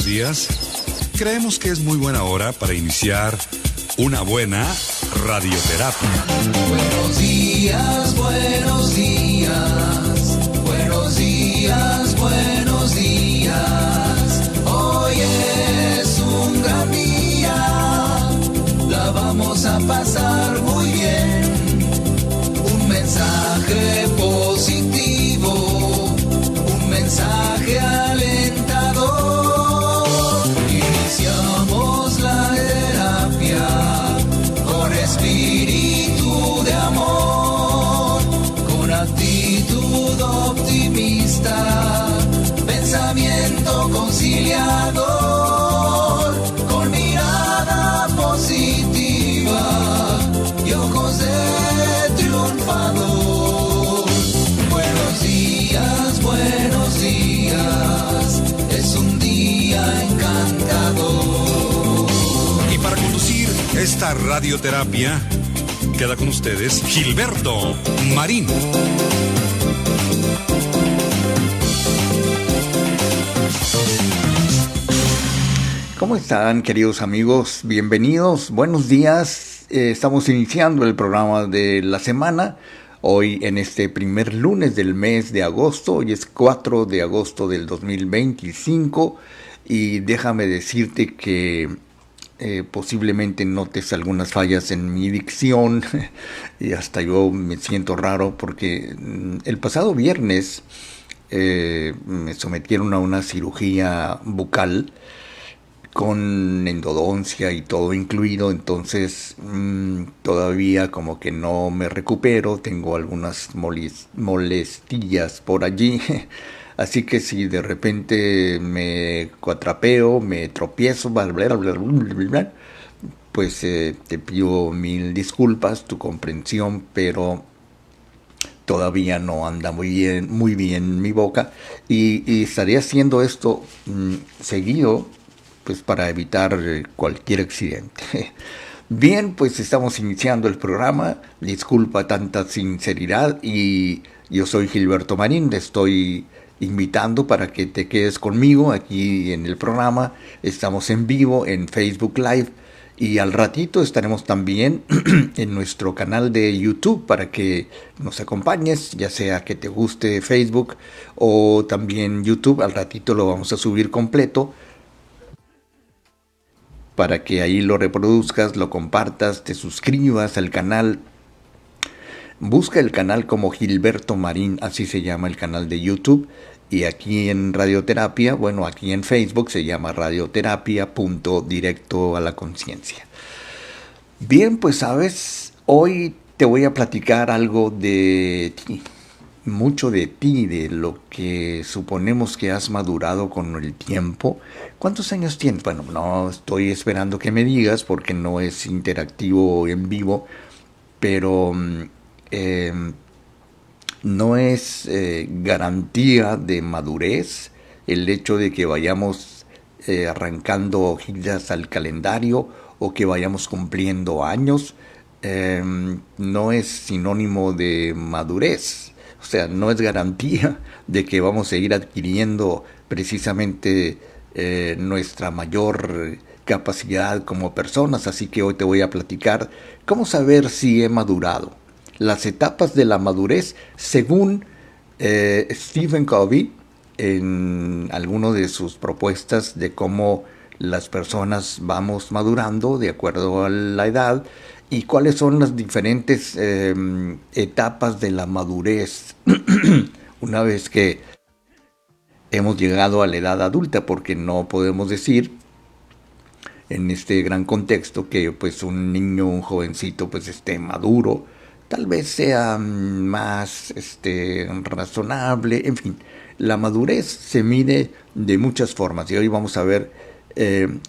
días, creemos que es muy buena hora para iniciar una buena radioterapia. Buenos días, buenos días, buenos días, buenos días. Hoy es un gran día, la vamos a pasar muy bien. Un mensaje positivo, un mensaje alentador. Iniciamos la terapia con espíritu de amor, con actitud optimista, pensamiento conciliador, con mirada positiva y ojos de triunfador. Buenos días, es un día encantador. Y para conducir esta radioterapia, queda con ustedes Gilberto Marín. ¿Cómo están, queridos amigos? Bienvenidos, buenos días. Estamos iniciando el programa de la semana. Hoy en este primer lunes del mes de agosto, hoy es 4 de agosto del 2025 y déjame decirte que posiblemente notes algunas fallas en mi dicción y hasta yo me siento raro porque el pasado viernes me sometieron a una cirugía bucal con endodoncia y todo incluido, entonces todavía como que no me recupero, tengo algunas molestillas por allí, así que si de repente me cuatrapeo, me tropiezo, pues te pido mil disculpas, tu comprensión, pero todavía no anda muy bien mi boca y estaré haciendo esto seguido, pues para evitar cualquier accidente. Bien, pues estamos iniciando el programa. Disculpa tanta sinceridad y yo soy Gilberto Marín. Te estoy invitando para que te quedes conmigo aquí en el programa. Estamos en vivo en Facebook Live y al ratito estaremos también en nuestro canal de YouTube para que nos acompañes, ya sea que te guste Facebook o también YouTube. Al ratito lo vamos a subir completo, para que ahí lo reproduzcas, lo compartas, te suscribas al canal. Busca el canal como Gilberto Marín, así se llama el canal de YouTube. Y aquí en Radioterapia, bueno, aquí en Facebook se llama Radioterapia Directo a la Conciencia. Bien, pues sabes, hoy te voy a platicar algo de ti. Mucho de ti, de lo que suponemos que has madurado con el tiempo. ¿Cuántos años tienes? Bueno, no estoy esperando que me digas porque no es interactivo en vivo, pero no es garantía de madurez el hecho de que vayamos arrancando hojitas al calendario o que vayamos cumpliendo años. No es sinónimo de madurez. O sea, no es garantía de que vamos a ir adquiriendo precisamente nuestra mayor capacidad como personas. Así que hoy te voy a platicar cómo saber si he madurado. Las etapas de la madurez según Stephen Covey en alguna de sus propuestas de cómo las personas vamos madurando de acuerdo a la edad. ¿Y cuáles son las diferentes etapas de la madurez una vez que hemos llegado a la edad adulta? Porque no podemos decir en este gran contexto que pues un niño, un jovencito pues esté maduro. Tal vez sea más razonable, en fin. La madurez se mide de muchas formas y hoy vamos a ver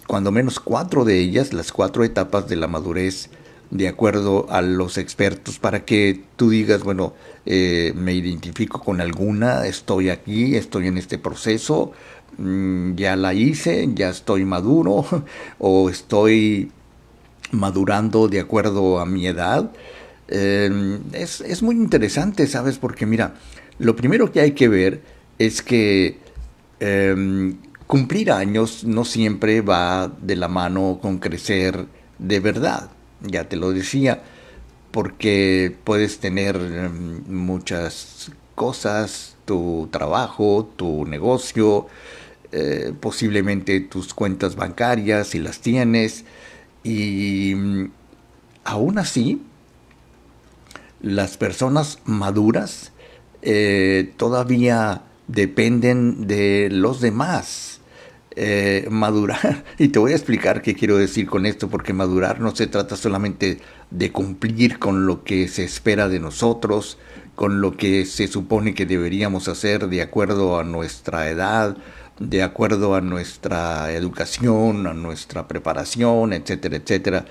cuando menos 4 de ellas, las 4 etapas de la madurez de acuerdo a los expertos, para que tú digas, bueno, me identifico con alguna, estoy aquí, estoy en este proceso, ya la hice, ya estoy maduro o estoy madurando de acuerdo a mi edad. Es muy interesante, ¿sabes? Porque mira, lo primero que hay que ver es que cumplir años no siempre va de la mano con crecer de verdad. Ya te lo decía, porque puedes tener muchas cosas, tu trabajo, tu negocio, posiblemente tus cuentas bancarias si las tienes, y aún así las personas maduras todavía dependen de los demás. Madurar, y te voy a explicar qué quiero decir con esto, porque madurar no se trata solamente de cumplir con lo que se espera de nosotros, con lo que se supone que deberíamos hacer de acuerdo a nuestra edad, de acuerdo a nuestra educación, a nuestra preparación, etcétera, etcétera,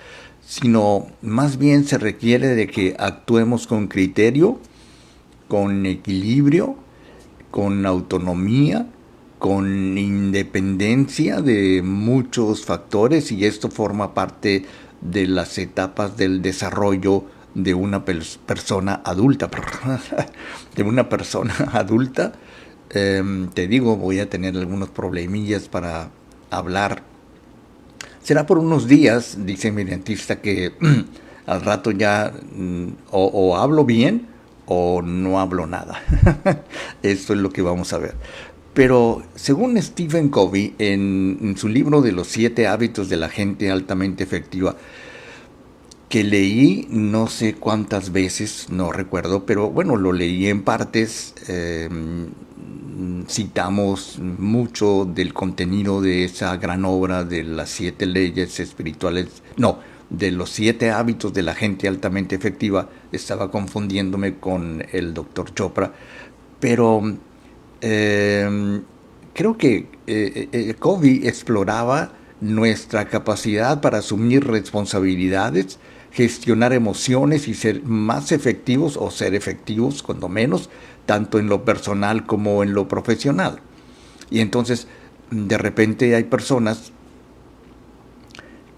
sino más bien se requiere de que actuemos con criterio, con equilibrio, con autonomía, con independencia de muchos factores, y esto forma parte de las etapas del desarrollo de una persona adulta. De una persona adulta, te digo, voy a tener algunos problemillas para hablar. Será por unos días, dice mi dentista, que al rato ya o hablo bien o no hablo nada. Esto es lo que vamos a ver. Pero según Stephen Covey, en su libro de los 7 hábitos de la gente altamente efectiva, que leí no sé cuántas veces, no recuerdo, pero bueno, lo leí en partes, citamos mucho del contenido de esa gran obra de las 7 leyes espirituales, no, de los 7 hábitos de la gente altamente efectiva. Estaba confundiéndome con el Dr. Chopra, pero creo que Covey exploraba nuestra capacidad para asumir responsabilidades, gestionar emociones y ser más efectivos, o ser efectivos cuando menos, tanto en lo personal como en lo profesional. Y entonces de repente hay personas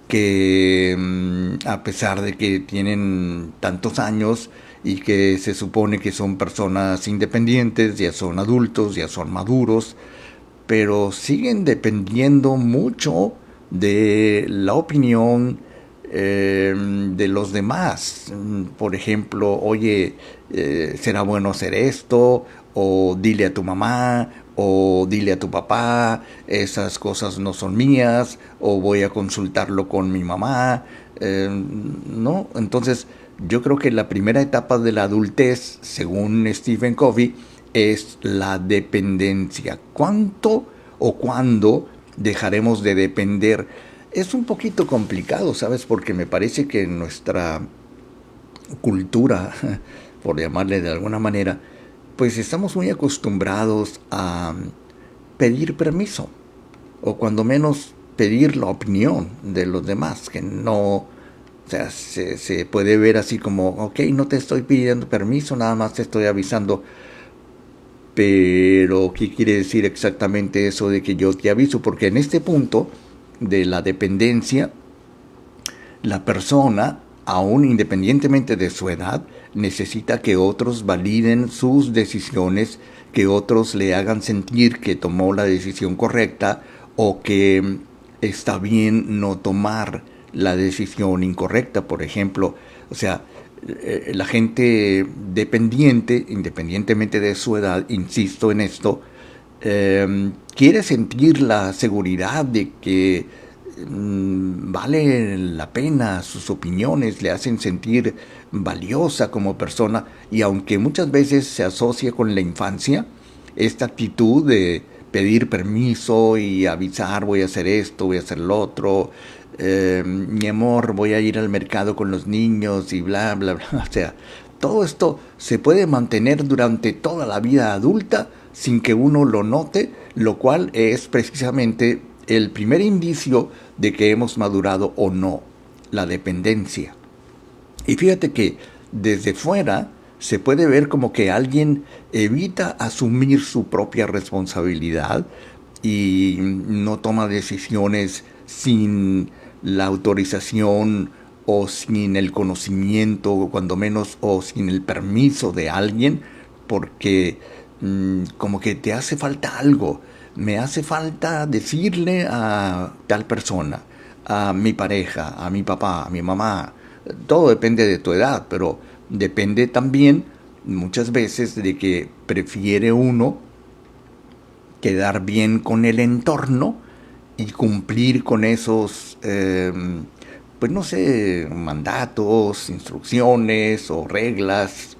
que a pesar de que tienen tantos años y que se supone que son personas independientes, ya son adultos, ya son maduros, pero siguen dependiendo mucho de la opinión de los demás. Por ejemplo, oye, ¿será bueno hacer esto? O dile a tu mamá, o dile a tu papá, esas cosas no son mías, o voy a consultarlo con mi mamá, ¿no? Entonces, yo creo que la primera etapa de la adultez, según Stephen Covey, es la dependencia. ¿Cuánto o cuándo dejaremos de depender? Es un poquito complicado, ¿sabes? Porque me parece que en nuestra cultura, por llamarle de alguna manera, pues estamos muy acostumbrados a pedir permiso, o cuando menos pedir la opinión de los demás, que no, o sea, se puede ver así como, ok, no te estoy pidiendo permiso, nada más te estoy avisando. Pero, ¿qué quiere decir exactamente eso de que yo te aviso? Porque en este punto de la dependencia, la persona, aún independientemente de su edad, necesita que otros validen sus decisiones, que otros le hagan sentir que tomó la decisión correcta, o que está bien no tomar la decisión incorrecta, por ejemplo. O sea, la gente dependiente, independientemente de su edad, insisto en esto, quiere sentir la seguridad de que vale la pena, sus opiniones le hacen sentir valiosa como persona, y aunque muchas veces se asocia con la infancia, esta actitud de pedir permiso y avisar, voy a hacer esto, voy a hacer lo otro, mi amor, voy a ir al mercado con los niños y bla, bla, bla. O sea, todo esto se puede mantener durante toda la vida adulta sin que uno lo note, lo cual es precisamente el primer indicio de que hemos madurado o no, la dependencia. Y fíjate que desde fuera se puede ver como que alguien evita asumir su propia responsabilidad y no toma decisiones sin la autorización o sin el conocimiento, cuando menos, o sin el permiso de alguien, porque como que te hace falta algo. me hace falta decirle a tal persona, a mi pareja, a mi papá, a mi mamá. Todo depende de tu edad, pero depende también muchas veces de que prefiere uno quedar bien con el entorno y cumplir con esos, pues no sé, mandatos, instrucciones o reglas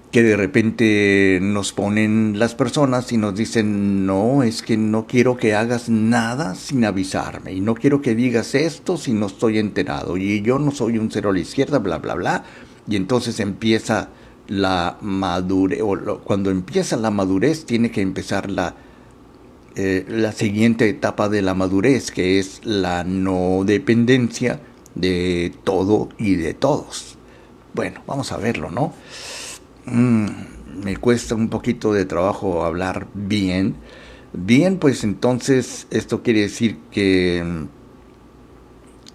que de repente nos ponen las personas y nos dicen, no, es que no quiero que hagas nada sin avisarme, y no quiero que digas esto si no estoy enterado, y yo no soy un cero a la izquierda, bla, bla, bla. Y entonces empieza la madurez, cuando empieza la madurez tiene que empezar la siguiente etapa de la madurez, que es la no dependencia de todo y de todos. Bueno, vamos a verlo, ¿no? Me cuesta un poquito de trabajo hablar bien. Bien, pues entonces esto quiere decir que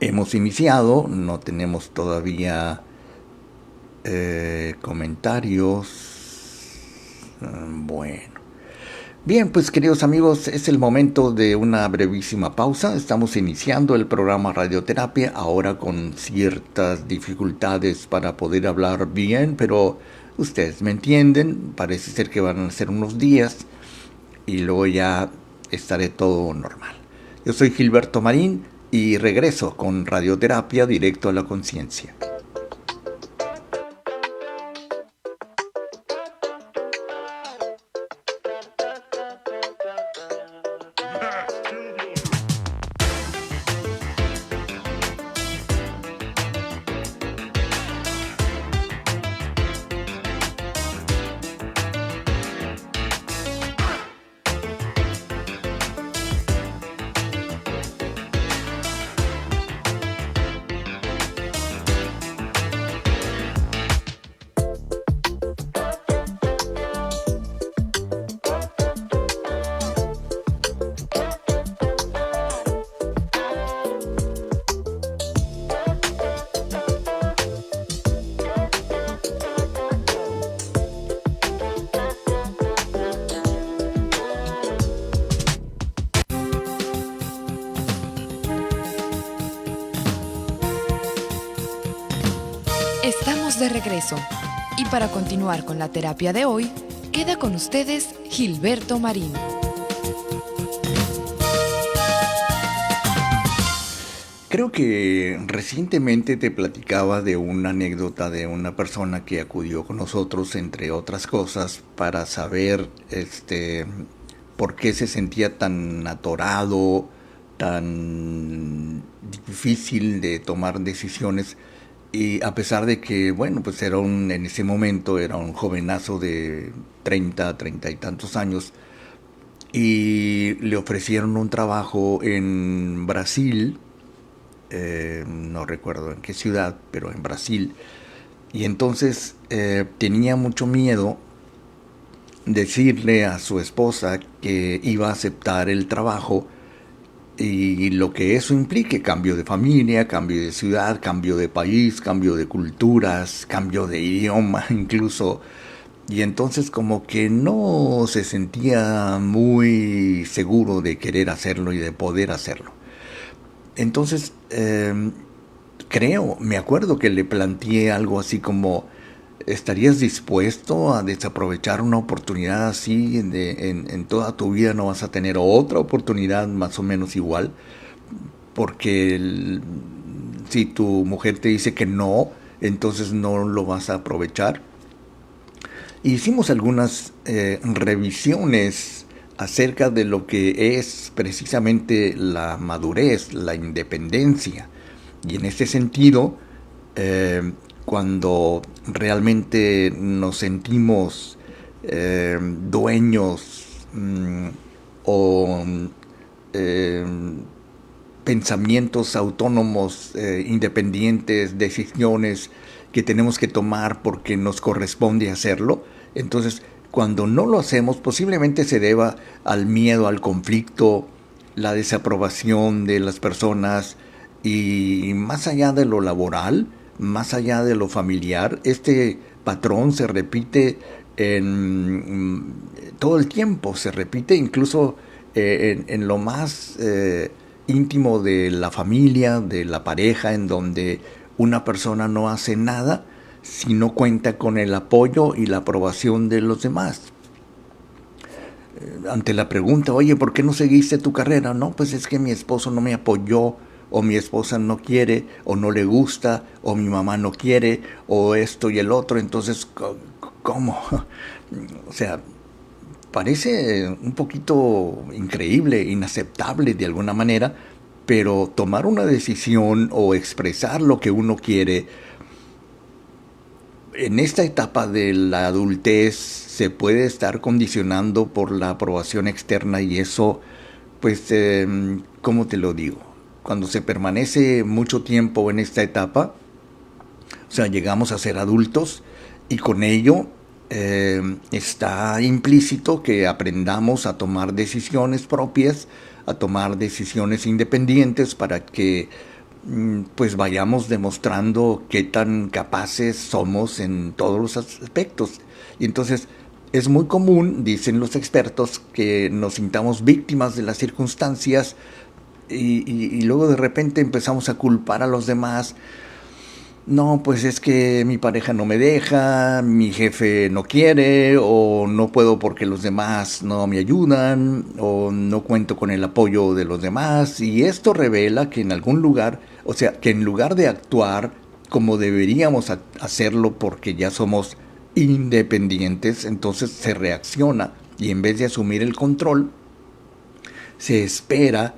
hemos iniciado, no tenemos todavía comentarios. Bueno. Bien, pues queridos amigos, es el momento de una brevísima pausa. Estamos iniciando el programa Radioterapia, ahora con ciertas dificultades para poder hablar bien, pero ustedes me entienden, parece ser que van a ser unos días y luego ya estaré todo normal. Yo soy Gilberto Marín y regreso con Radioterapia directo a la conciencia. Estamos de regreso y para continuar con la terapia de hoy, queda con ustedes Gilberto Marín. Creo que recientemente te platicaba de una anécdota de una persona que acudió con nosotros, entre otras cosas, para saber por qué se sentía tan atorado, tan difícil de tomar decisiones. Y a pesar de que, bueno, pues en ese momento era un jovenazo de 30 y tantos años, y le ofrecieron un trabajo en Brasil, no recuerdo en qué ciudad, pero en Brasil, y entonces tenía mucho miedo decirle a su esposa que iba a aceptar el trabajo y lo que eso implique: cambio de familia, cambio de ciudad, cambio de país, cambio de culturas, cambio de idioma incluso. Y entonces como que no se sentía muy seguro de querer hacerlo y de poder hacerlo. Entonces me acuerdo que le planteé algo así como: ¿estarías dispuesto a desaprovechar una oportunidad así? En toda tu vida no vas a tener otra oportunidad más o menos igual, porque si tu mujer te dice que no, entonces no lo vas a aprovechar. Hicimos algunas revisiones acerca de lo que es precisamente la madurez, la independencia, y en ese sentido, cuando realmente nos sentimos dueños o pensamientos autónomos, independientes, decisiones que tenemos que tomar porque nos corresponde hacerlo, entonces cuando no lo hacemos posiblemente se deba al miedo al conflicto, la desaprobación de las personas, y más allá de lo laboral, más allá de lo familiar, este patrón se repite todo el tiempo, se repite incluso en lo más íntimo de la familia, de la pareja, en donde una persona no hace nada si no cuenta con el apoyo y la aprobación de los demás. Ante la pregunta, oye, ¿por qué no seguiste tu carrera? No, pues es que mi esposo no me apoyó, o mi esposa no quiere, o no le gusta, o mi mamá no quiere, o esto y el otro. Entonces, ¿cómo? O sea, parece un poquito increíble, inaceptable de alguna manera, pero tomar una decisión o expresar lo que uno quiere en esta etapa de la adultez se puede estar condicionando por la aprobación externa, y eso, pues, ¿cómo te lo digo? Cuando se permanece mucho tiempo en esta etapa, o sea, llegamos a ser adultos, y con ello está implícito que aprendamos a tomar decisiones propias, a tomar decisiones independientes, para que pues vayamos demostrando qué tan capaces somos en todos los aspectos. Y entonces es muy común, dicen los expertos, que nos sintamos víctimas de las circunstancias y luego de repente empezamos a culpar a los demás. No, pues es que mi pareja no me deja, mi jefe no quiere, o no puedo porque los demás no me ayudan, o no cuento con el apoyo de los demás. Y esto revela que en algún lugar, o sea, que en lugar de actuar como deberíamos hacerlo porque ya somos independientes, entonces se reacciona, y en vez de asumir el control, se espera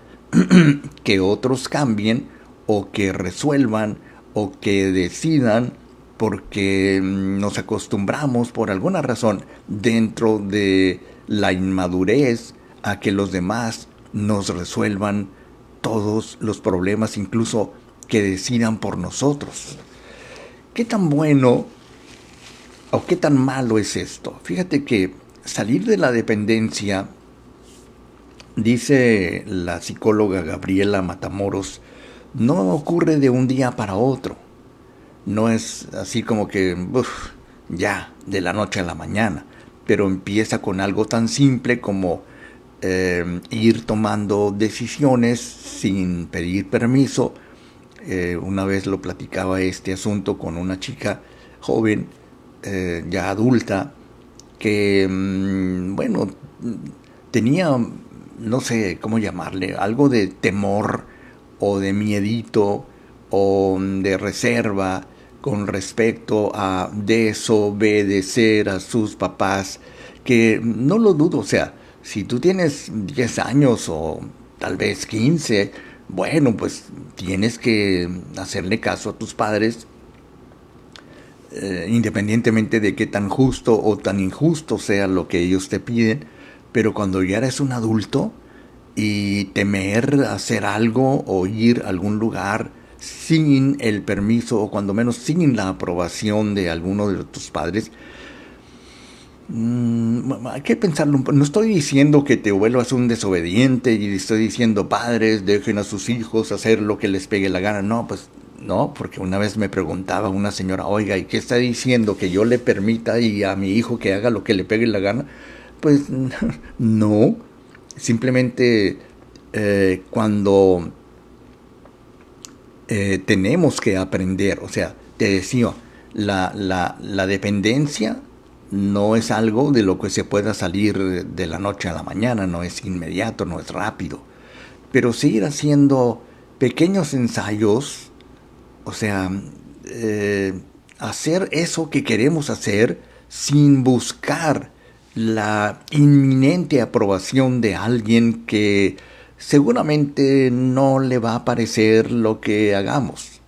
que otros cambien o que resuelvan o que decidan, porque nos acostumbramos por alguna razón dentro de la inmadurez a que los demás nos resuelvan todos los problemas, incluso que decidan por nosotros. ¿Qué tan bueno o qué tan malo es esto? Fíjate que salir de la dependencia, dice la psicóloga Gabriela Matamoros, no ocurre de un día para otro. No es así como que, ya, de la noche a la mañana. Pero empieza con algo tan simple como ir tomando decisiones sin pedir permiso. Una vez lo platicaba este asunto con una chica joven, ya adulta, que, bueno, tenía, no sé cómo llamarle, algo de temor o de miedito o de reserva con respecto a desobedecer a sus papás, que no lo dudo. O sea, si tú tienes 10 años o tal vez 15, bueno, pues tienes que hacerle caso a tus padres, independientemente de qué tan justo o tan injusto sea lo que ellos te piden. Pero cuando ya eres un adulto, y temer hacer algo o ir a algún lugar sin el permiso, o cuando menos sin la aprobación de alguno de tus padres, hay que pensarlo. No estoy diciendo que te vuelvas un desobediente, y estoy diciendo, padres, dejen a sus hijos hacer lo que les pegue la gana. No, pues no, porque una vez me preguntaba una señora, oiga, ¿y qué está diciendo? ¿Que yo le permita y a mi hijo que haga lo que le pegue la gana? Pues no. Simplemente cuando tenemos que aprender, o sea, te decía, la dependencia no es algo de lo que se pueda salir de la noche a la mañana, no es inmediato, no es rápido, pero seguir haciendo pequeños ensayos, o sea, hacer eso que queremos hacer sin buscar la inminente aprobación de alguien que seguramente no le va a parecer lo que hagamos.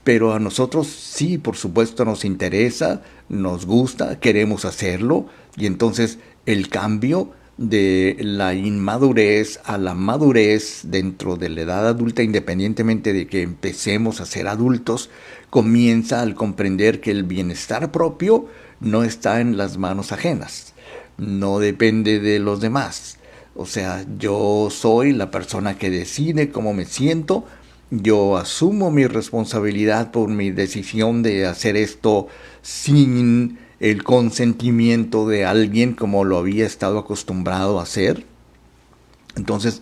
Pero a nosotros sí, por supuesto, nos interesa, nos gusta, queremos hacerlo, y entonces el cambio de la inmadurez a la madurez dentro de la edad adulta, independientemente de que empecemos a ser adultos, comienza al comprender que el bienestar propio no está en las manos ajenas. No depende de los demás. O sea, yo soy la persona que decide cómo me siento. Yo asumo mi responsabilidad por mi decisión de hacer esto sin el consentimiento de alguien como lo había estado acostumbrado a hacer. Entonces,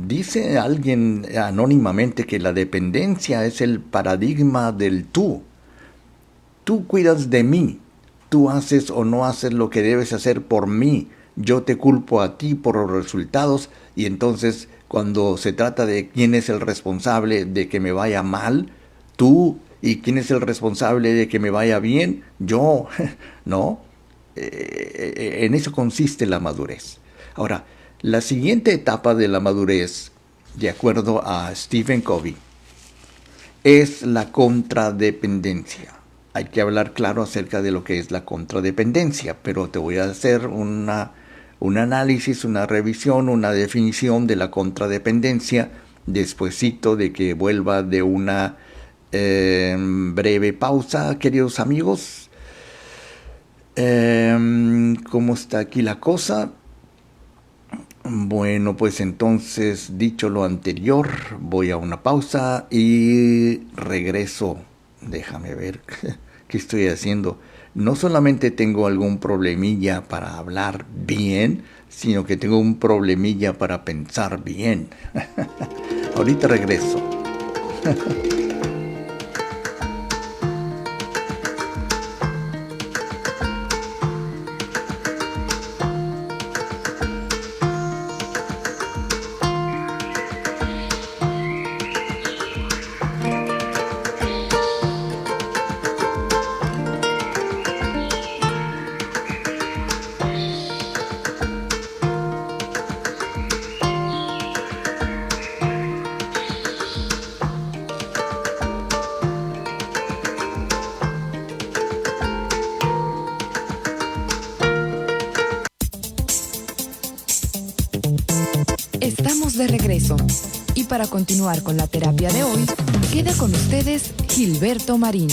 dice alguien anónimamente que la dependencia es el paradigma del tú. Tú cuidas de mí, tú haces o no haces lo que debes hacer por mí, yo te culpo a ti por los resultados, y entonces cuando se trata de quién es el responsable de que me vaya mal, tú, y quién es el responsable de que me vaya bien, yo, ¿no? En eso consiste la madurez. Ahora, la siguiente etapa de la madurez, de acuerdo a Stephen Covey, es la contradependencia. Hay que hablar claro acerca de lo que es la contradependencia, pero te voy a hacer un análisis, una revisión, una definición de la contradependencia despuesito de que vuelva de una breve pausa, queridos amigos. ¿Cómo está aquí la cosa? Bueno, pues entonces, dicho lo anterior, voy a una pausa y regreso. Déjame ver qué estoy haciendo. No solamente tengo algún problemilla para hablar bien, sino que tengo un problemilla para pensar bien. Ahorita regreso. Estamos de regreso y para continuar con la terapia de hoy, queda con ustedes Gilberto Marín.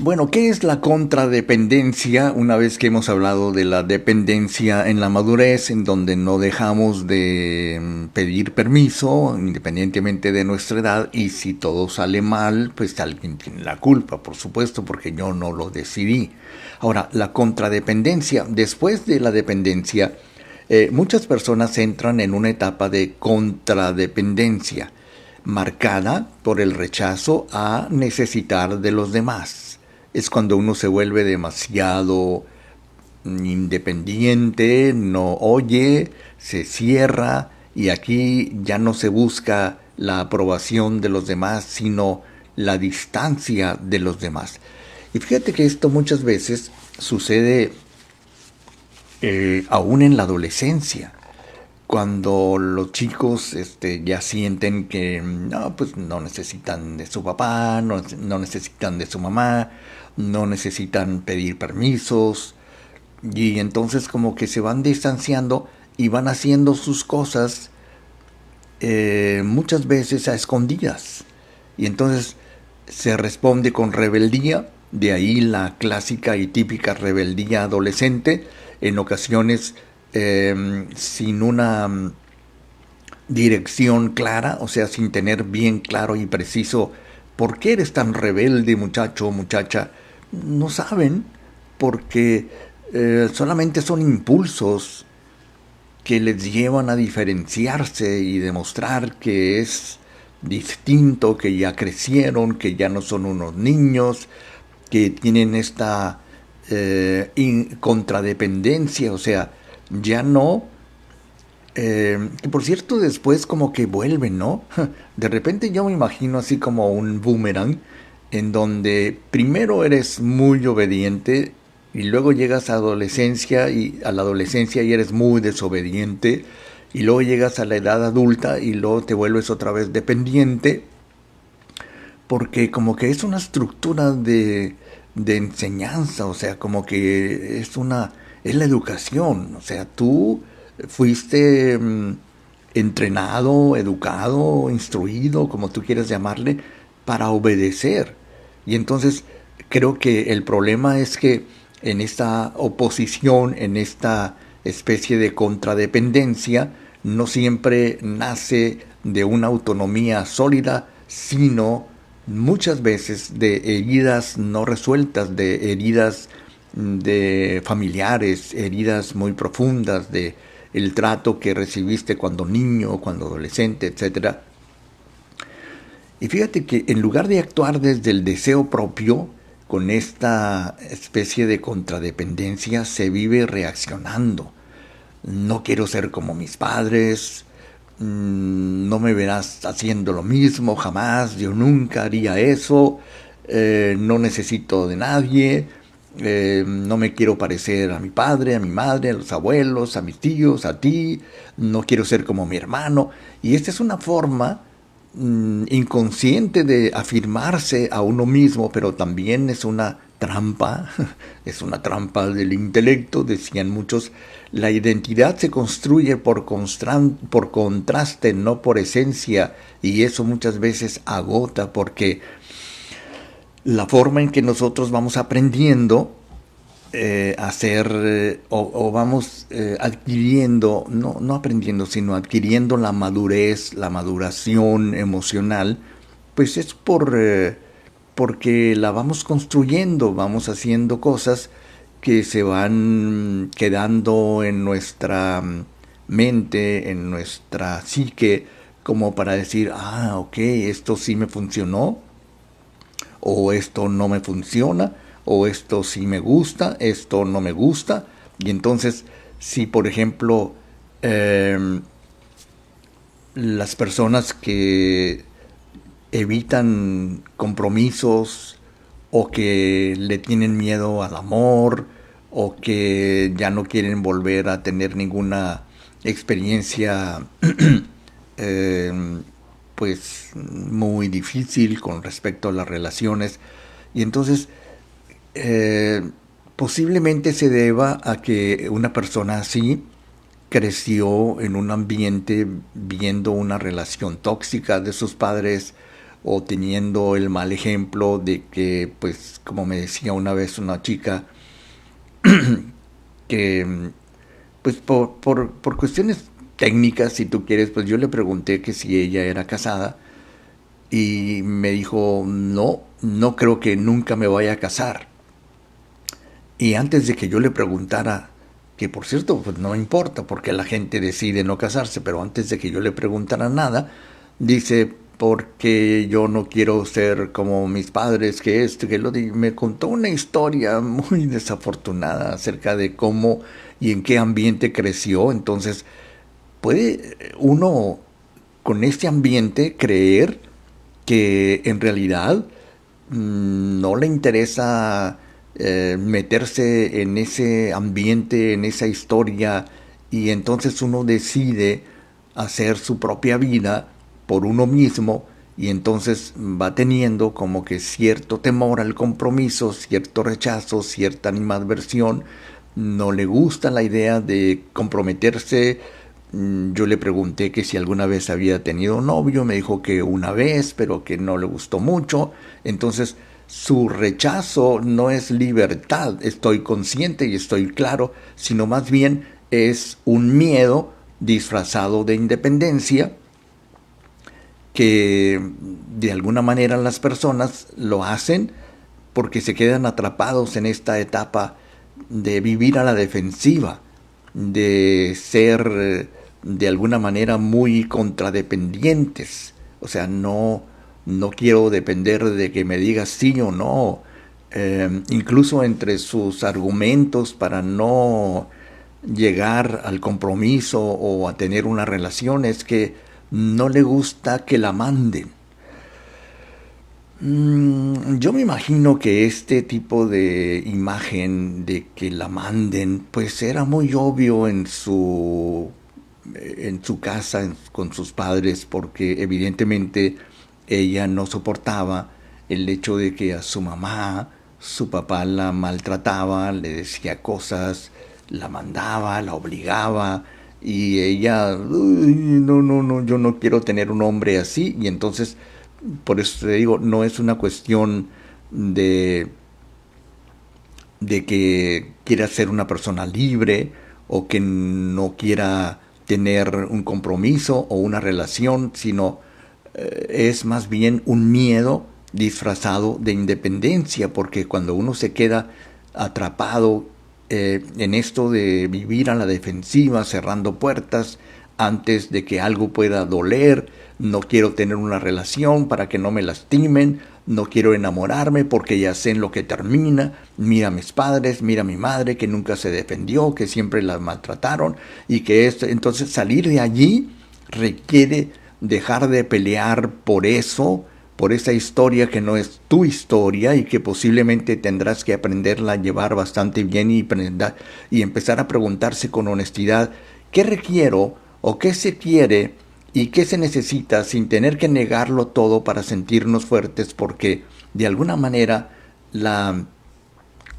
Bueno, ¿qué es la contradependencia? Una vez que hemos hablado de la dependencia en la madurez, en donde no dejamos de pedir permiso, independientemente de nuestra edad, y si todo sale mal, pues alguien tiene la culpa, por supuesto, porque yo no lo decidí. Ahora, la contradependencia, después de la dependencia, muchas personas entran en una etapa de contradependencia, marcada por el rechazo a necesitar de los demás. Es cuando uno se vuelve demasiado independiente, no oye, se cierra, y aquí ya no se busca la aprobación de los demás, sino la distancia de los demás. Y fíjate que esto muchas veces sucede aún en la adolescencia, cuando los chicos ya sienten que pues no necesitan de su papá, no necesitan de su mamá, no necesitan pedir permisos, y entonces como que se van distanciando y van haciendo sus cosas muchas veces a escondidas, y entonces se responde con rebeldía. De ahí la clásica y típica rebeldía adolescente, en ocasiones sin una dirección clara, o sea, sin tener bien claro y preciso por qué eres tan rebelde, muchacho o muchacha. No saben, porque solamente son impulsos que les llevan a diferenciarse y demostrar que es distinto, que ya crecieron, que ya no son unos niños, que tienen esta contradependencia, o sea, ya no, que por cierto después como que vuelven, ¿no? De repente yo me imagino así como un boomerang, en donde primero eres muy obediente, y luego llegas a la adolescencia y eres muy desobediente, y luego llegas a la edad adulta y luego te vuelves otra vez dependiente, porque como que es una estructura de enseñanza, o sea, como que es la educación, o sea, tú fuiste entrenado, educado, instruido, como tú quieras llamarle, para obedecer. Y entonces creo que el problema es que en esta oposición, en esta especie de contradependencia, no siempre nace de una autonomía sólida, sino muchas veces de heridas no resueltas, de heridas de familiares, heridas muy profundas de el trato que recibiste cuando niño, cuando adolescente, etcétera. Y fíjate que en lugar de actuar desde el deseo propio, con esta especie de contradependencia, se vive reaccionando. No quiero ser como mis padres, no me verás haciendo lo mismo jamás, yo nunca haría eso, no necesito de nadie, no me quiero parecer a mi padre, a mi madre, a los abuelos, a mis tíos, a ti, no quiero ser como mi hermano. Y esta es una forma inconsciente de afirmarse a uno mismo, pero también es una trampa, es una trampa del intelecto, decían muchos. La identidad se construye por contraste, no por esencia, y eso muchas veces agota, porque la forma en que nosotros vamos aprendiendo a ser, o vamos adquiriendo, no aprendiendo, sino adquiriendo la madurez, la maduración emocional, pues es porque la vamos construyendo, vamos haciendo cosas que se van quedando en nuestra mente, en nuestra psique, como para decir, ok, esto sí me funcionó, o esto no me funciona, o esto sí me gusta, esto no me gusta. Y entonces, si por ejemplo, las personas que evitan compromisos, o que le tienen miedo al amor, o que ya no quieren volver a tener ninguna experiencia pues muy difícil con respecto a las relaciones, y entonces posiblemente se deba a que una persona así creció en un ambiente viendo una relación tóxica de sus padres, o teniendo el mal ejemplo de que, pues, como me decía una vez una chica, que, pues, por cuestiones técnicas, si tú quieres, pues yo le pregunté que si ella era casada, y me dijo, no creo que nunca me vaya a casar. Y antes de que yo le preguntara, que por cierto, pues no importa, porque la gente decide no casarse, pero antes de que yo le preguntara nada, dice, porque yo no quiero ser como mis padres, que esto, que lo de... Me contó una historia muy desafortunada acerca de cómo y en qué ambiente creció. Entonces, puede uno con este ambiente creer que en realidad no le interesa meterse en ese ambiente, en esa historia, y entonces uno decide hacer su propia vida por uno mismo, y entonces va teniendo como que cierto temor al compromiso, cierto rechazo, cierta animadversión, no le gusta la idea de comprometerse. Yo le pregunté que si alguna vez había tenido novio, me dijo que una vez, pero que no le gustó mucho. Entonces su rechazo no es libertad, estoy consciente y estoy claro, sino más bien es un miedo disfrazado de independencia, que de alguna manera las personas lo hacen porque se quedan atrapados en esta etapa de vivir a la defensiva, de ser de alguna manera muy contradependientes. O sea, no quiero depender de que me digas sí o no. Incluso entre sus argumentos para no llegar al compromiso o a tener una relación es que no le gusta que la manden. Yo me imagino que este tipo de imagen de que la manden, pues era muy obvio en su casa con sus padres, porque evidentemente ella no soportaba el hecho de que a su mamá, su papá la maltrataba, le decía cosas, la mandaba, la obligaba, y ella, no, yo no quiero tener un hombre así. Y entonces, por eso te digo, no es una cuestión de que quiera ser una persona libre, o que no quiera tener un compromiso o una relación, sino es más bien un miedo disfrazado de independencia, porque cuando uno se queda atrapado en esto de vivir a la defensiva, cerrando puertas antes de que algo pueda doler. No quiero tener una relación para que no me lastimen. No quiero enamorarme porque ya sé en lo que termina. Mira a mis padres, mira a mi madre que nunca se defendió, que siempre la maltrataron. Y que entonces salir de allí requiere dejar de pelear por eso, por esa historia que no es tu historia y que posiblemente tendrás que aprenderla a llevar bastante bien y empezar a preguntarse con honestidad qué requiero o qué se quiere y qué se necesita sin tener que negarlo todo para sentirnos fuertes, porque de alguna manera la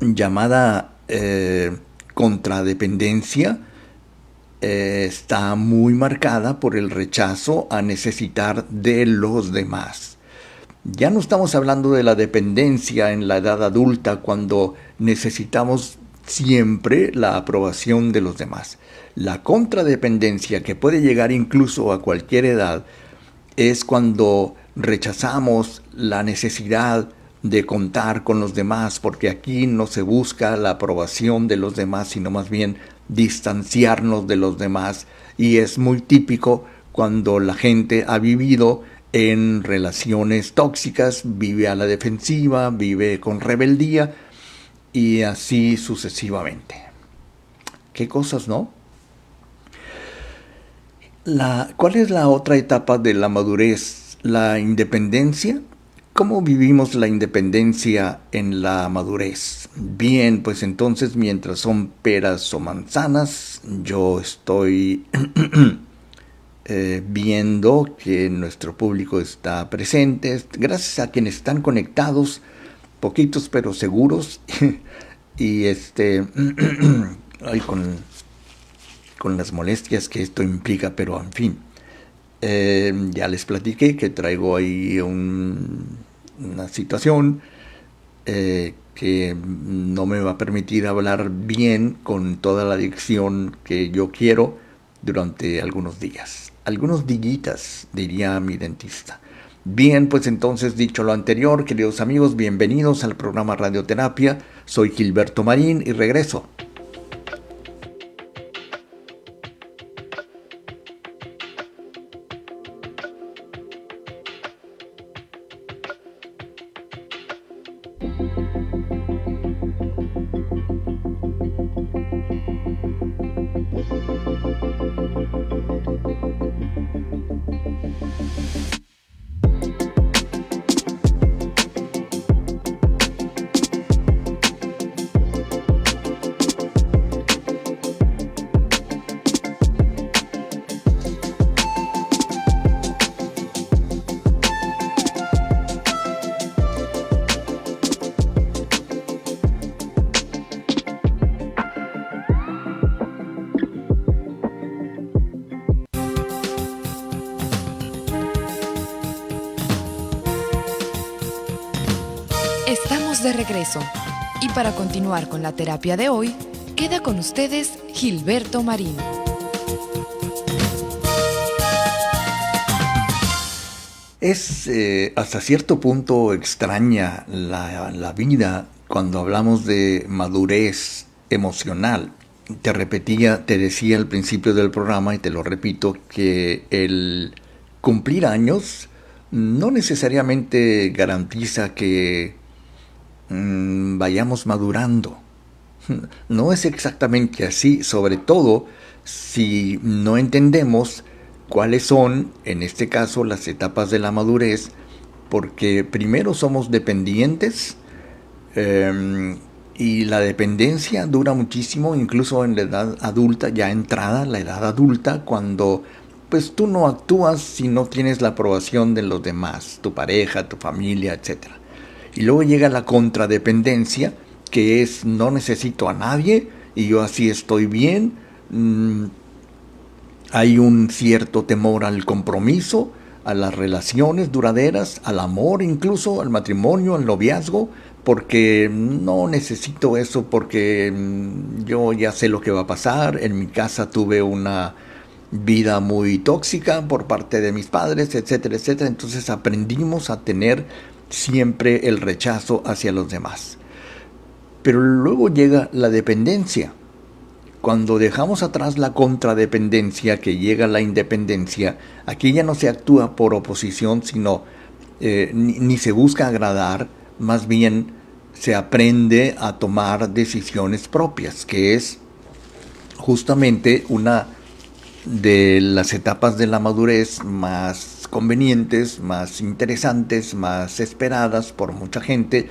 llamada contradependencia está muy marcada por el rechazo a necesitar de los demás. Ya no estamos hablando de la dependencia en la edad adulta cuando necesitamos siempre la aprobación de los demás. La contradependencia, que puede llegar incluso a cualquier edad, es cuando rechazamos la necesidad de contar con los demás, porque aquí no se busca la aprobación de los demás, sino más bien distanciarnos de los demás. Y es muy típico cuando la gente ha vivido en relaciones tóxicas, vive a la defensiva, vive con rebeldía y así sucesivamente. ¿Qué cosas, no? ¿Cuál es la otra etapa de la madurez? ¿La independencia? ¿Cómo vivimos la independencia en la madurez? Bien, pues entonces mientras son peras o manzanas, yo estoy viendo que nuestro público está presente, gracias a quienes están conectados, poquitos pero seguros, y ay, con las molestias que esto implica, pero en fin, ya les platiqué que traigo ahí una situación que no me va a permitir hablar bien con toda la dicción que yo quiero durante algunos días. Algunos dillitas, diría mi dentista. Bien, pues entonces, dicho lo anterior, queridos amigos, bienvenidos al programa Radioterapia. Soy Gilberto Marín y regreso. Estamos de regreso y para continuar con la terapia de hoy, queda con ustedes Gilberto Marín. Es hasta cierto punto extraña la vida cuando hablamos de madurez emocional. Te decía al principio del programa y te lo repito, que el cumplir años no necesariamente garantiza que vayamos madurando. No es exactamente así, sobre todo si no entendemos cuáles son, en este caso, las etapas de la madurez, porque primero somos dependientes y la dependencia dura muchísimo, incluso en la edad adulta, ya entrada la edad adulta, cuando pues tú no actúas si no tienes la aprobación de los demás, tu pareja, tu familia, etc. Y luego llega la contradependencia, que es no necesito a nadie y yo así estoy bien. Hay un cierto temor al compromiso, a las relaciones duraderas, al amor incluso, al matrimonio, al noviazgo, porque no necesito eso, porque yo ya sé lo que va a pasar. En mi casa tuve una vida muy tóxica por parte de mis padres, etcétera, etcétera. Entonces aprendimos a tener siempre el rechazo hacia los demás. Pero luego llega la dependencia. Cuando dejamos atrás la contradependencia, que llega la independencia, aquí ya no se actúa por oposición, sino ni se busca agradar, más bien se aprende a tomar decisiones propias, que es justamente una de las etapas de la madurez más convenientes, más interesantes, más esperadas por mucha gente,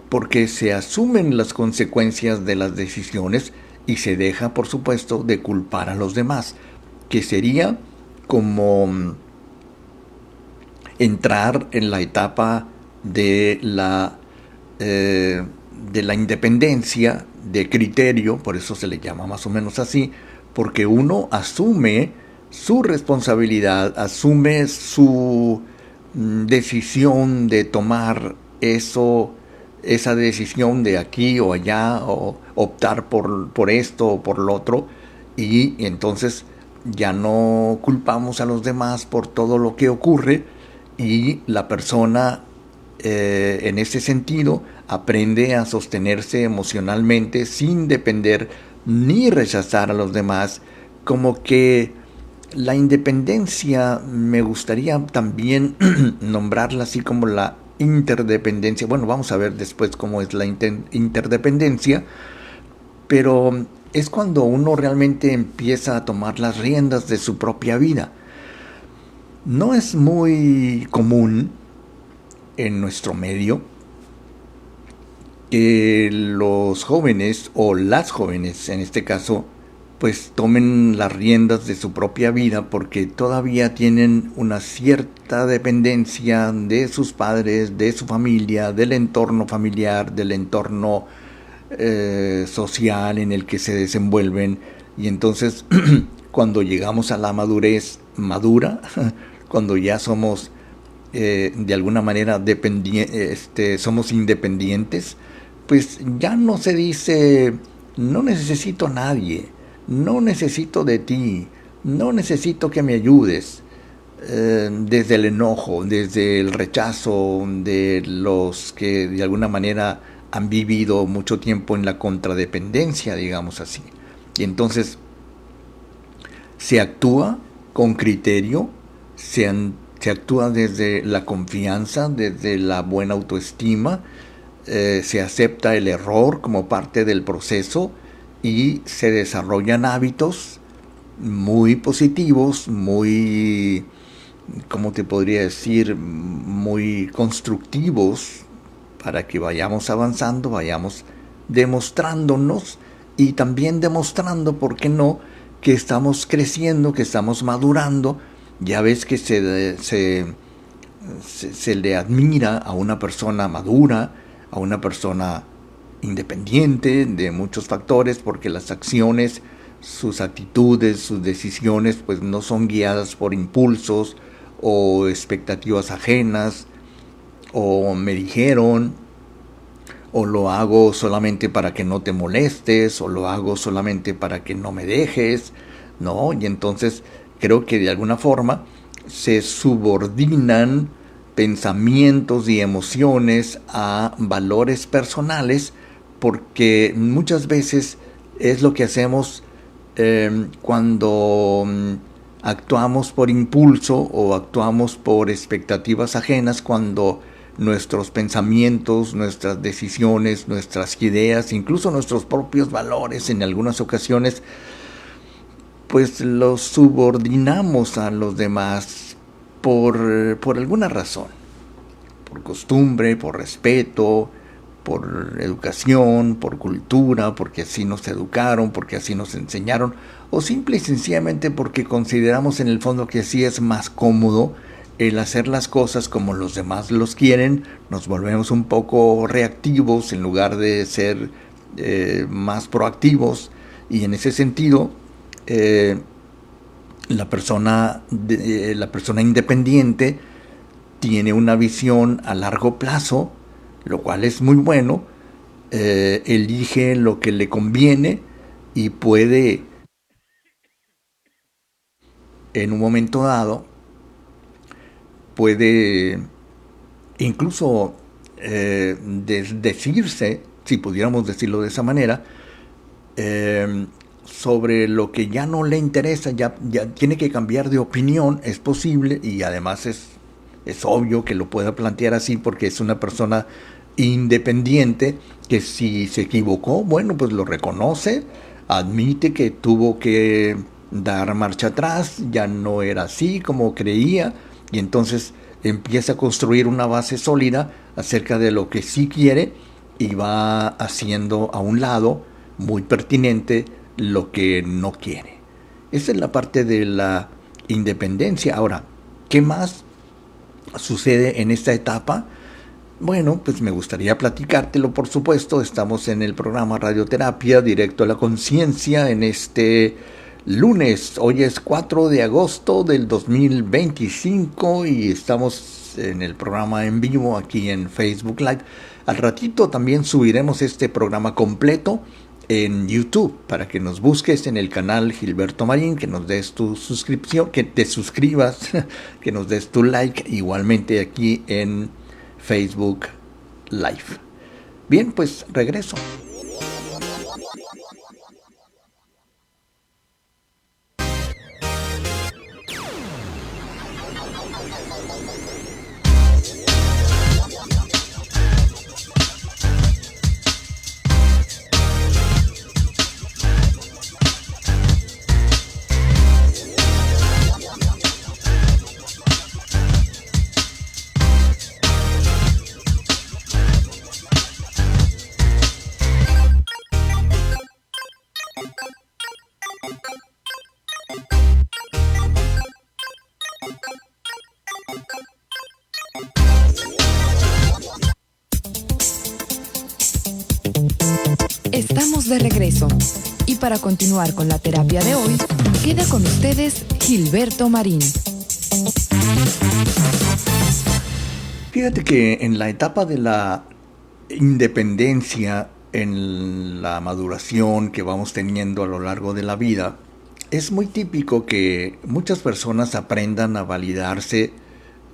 porque se asumen las consecuencias de las decisiones y se deja, por supuesto, de culpar a los demás, que sería como entrar en la etapa de la independencia de criterio, por eso se le llama más o menos así, porque uno asume su responsabilidad, asume su decisión de tomar esa decisión de aquí o allá, o optar por esto o por lo otro, y entonces ya no culpamos a los demás por todo lo que ocurre, y la persona en ese sentido aprende a sostenerse emocionalmente sin depender ni rechazar a los demás. Como que la independencia me gustaría también nombrarla así como la interdependencia. Bueno, vamos a ver después cómo es la interdependencia, pero es cuando uno realmente empieza a tomar las riendas de su propia vida. No es muy común en nuestro medio que los jóvenes, o las jóvenes en este caso, pues tomen las riendas de su propia vida, porque todavía tienen una cierta dependencia de sus padres, de su familia, del entorno familiar, del entorno social en el que se desenvuelven. Y entonces cuando llegamos a la madurez madura, cuando ya somos de alguna manera somos independientes, pues ya no se dice: no necesito a nadie, no necesito de ti, no necesito que me ayudes. Desde el enojo, desde el rechazo de los que de alguna manera han vivido mucho tiempo en la contradependencia, digamos así. Y entonces se actúa con criterio, se actúa desde la confianza, desde la buena autoestima, se acepta el error como parte del proceso y se desarrollan hábitos muy positivos, muy, ¿cómo te podría decir?, muy constructivos, para que vayamos avanzando, vayamos demostrándonos y también demostrando, ¿por qué no?, que estamos creciendo, que estamos madurando. Ya ves que se le admira a una persona madura, a una persona independiente de muchos factores, porque las acciones, sus actitudes, sus decisiones, pues no son guiadas por impulsos o expectativas ajenas, o me dijeron, o lo hago solamente para que no te molestes, o lo hago solamente para que no me dejes, ¿no? Y entonces creo que de alguna forma se subordinan pensamientos y emociones a valores personales, porque muchas veces es lo que hacemos cuando actuamos por impulso o actuamos por expectativas ajenas, cuando nuestros pensamientos, nuestras decisiones, nuestras ideas, incluso nuestros propios valores en algunas ocasiones, pues los subordinamos a los demás por alguna razón, por costumbre, por respeto, por educación, por cultura, porque así nos educaron, porque así nos enseñaron, o simple y sencillamente porque consideramos en el fondo que así es más cómodo el hacer las cosas como los demás los quieren. Nos volvemos un poco reactivos en lugar de ser más proactivos, y en ese sentido la persona independiente tiene una visión a largo plazo, lo cual es muy bueno. Elige lo que le conviene y puede en un momento dado, puede incluso decirse si pudiéramos decirlo de esa manera, sobre lo que ya no le interesa, ya tiene que cambiar de opinión, es posible, y además es obvio que lo pueda plantear así porque es una persona independiente que si se equivocó, bueno, pues lo reconoce, admite que tuvo que dar marcha atrás, ya no era así como creía, y entonces empieza a construir una base sólida acerca de lo que sí quiere y va haciendo a un lado, muy pertinente, lo que no quiere. Esa es la parte de la independencia. Ahora, ¿qué más sucede en esta etapa? Bueno, pues me gustaría platicártelo, por supuesto. Estamos en el programa Radioterapia, Directo a la Conciencia, en este lunes. Hoy es 4 de agosto del 2025 y estamos en el programa en vivo aquí en Facebook Live. Al ratito también subiremos este programa completo en YouTube para que nos busques en el canal Gilberto Marín, que nos des tu suscripción, que te suscribas, que nos des tu like, igualmente aquí en Facebook Live. Bien, pues regreso. Estamos de regreso y para continuar con la terapia de hoy, queda con ustedes Gilberto Marín. Fíjate que en la etapa de la independencia, en la maduración que vamos teniendo a lo largo de la vida, es muy típico que muchas personas aprendan a validarse,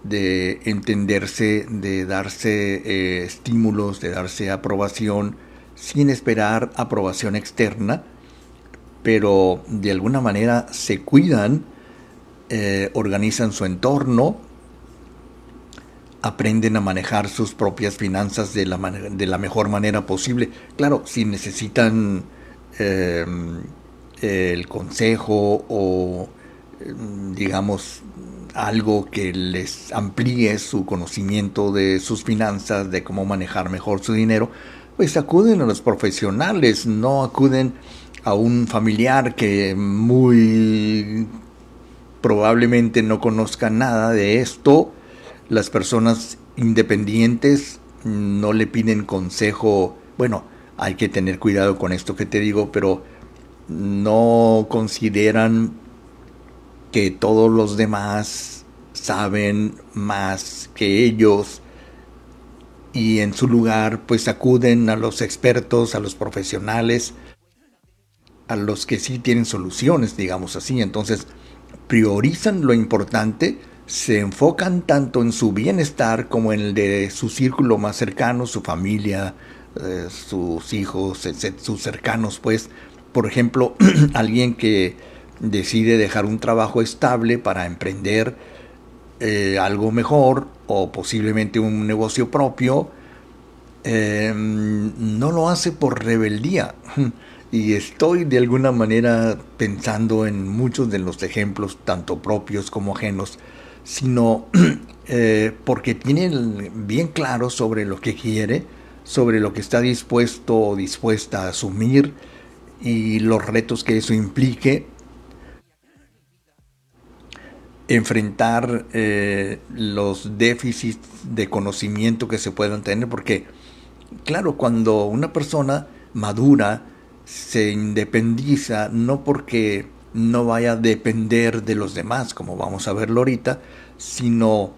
de entenderse, de darse estímulos, de darse aprobación, sin esperar aprobación externa, pero de alguna manera se cuidan, organizan su entorno, aprenden a manejar sus propias finanzas de la mejor manera posible. Claro, si necesitan el consejo o digamos algo que les amplíe su conocimiento de sus finanzas, de cómo manejar mejor su dinero, pues acuden a los profesionales, no acuden a un familiar que muy probablemente no conozca nada de esto. Las personas independientes no le piden consejo. Bueno, hay que tener cuidado con esto que te digo, pero no consideran que todos los demás saben más que ellos, y en su lugar pues acuden a los expertos, a los profesionales, a los que sí tienen soluciones, digamos así. Entonces priorizan lo importante, se enfocan tanto en su bienestar como en el de su círculo más cercano, su familia, sus hijos, sus cercanos, pues. Por ejemplo, alguien que decide dejar un trabajo estable para emprender algo mejor o posiblemente un negocio propio, no lo hace por rebeldía. Y estoy de alguna manera pensando en muchos de los ejemplos, tanto propios como ajenos, sino porque tiene bien claro sobre lo que quiere, sobre lo que está dispuesto o dispuesta a asumir y los retos que eso implique. Enfrentar los déficits de conocimiento que se puedan tener, porque claro, cuando una persona madura se independiza, no porque no vaya a depender de los demás, como vamos a verlo ahorita, sino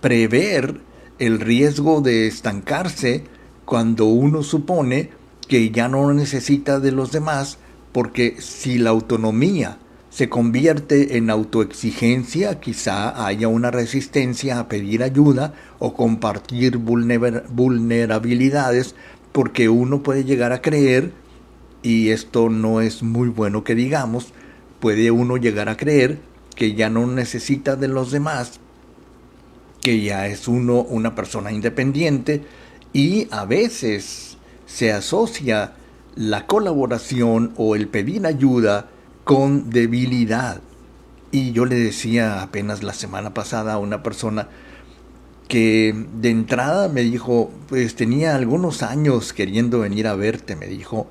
prever el riesgo de estancarse cuando uno supone que ya no necesita de los demás, porque si la autonomía se convierte en autoexigencia, quizá haya una resistencia a pedir ayuda o compartir vulnerabilidades, porque uno puede llegar a creer, y esto no es muy bueno que digamos, puede uno llegar a creer que ya no necesita de los demás, que ya es uno una persona independiente, y a veces se asocia la colaboración o el pedir ayuda con debilidad. Y yo le decía apenas la semana pasada a una persona que de entrada me dijo, pues tenía algunos años queriendo venir a verte, me dijo.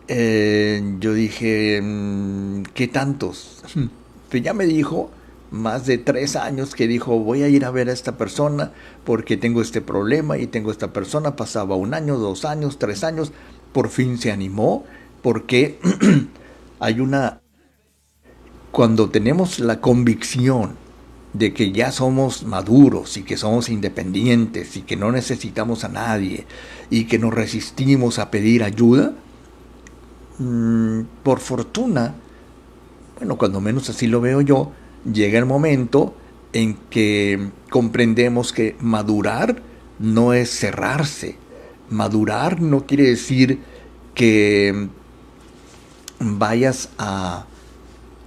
Yo dije, ¿qué tantos? Pues ya me dijo, más de 3 años, que dijo, voy a ir a ver a esta persona porque tengo este problema y tengo esta persona. Pasaba 1 año, 2 años, 3 años, por fin se animó, porque hay cuando tenemos la convicción de que ya somos maduros y que somos independientes y que no necesitamos a nadie y que nos resistimos a pedir ayuda, por fortuna, bueno, cuando menos así lo veo yo, llega el momento en que comprendemos que madurar no es cerrarse. Madurar no quiere decir que vayas a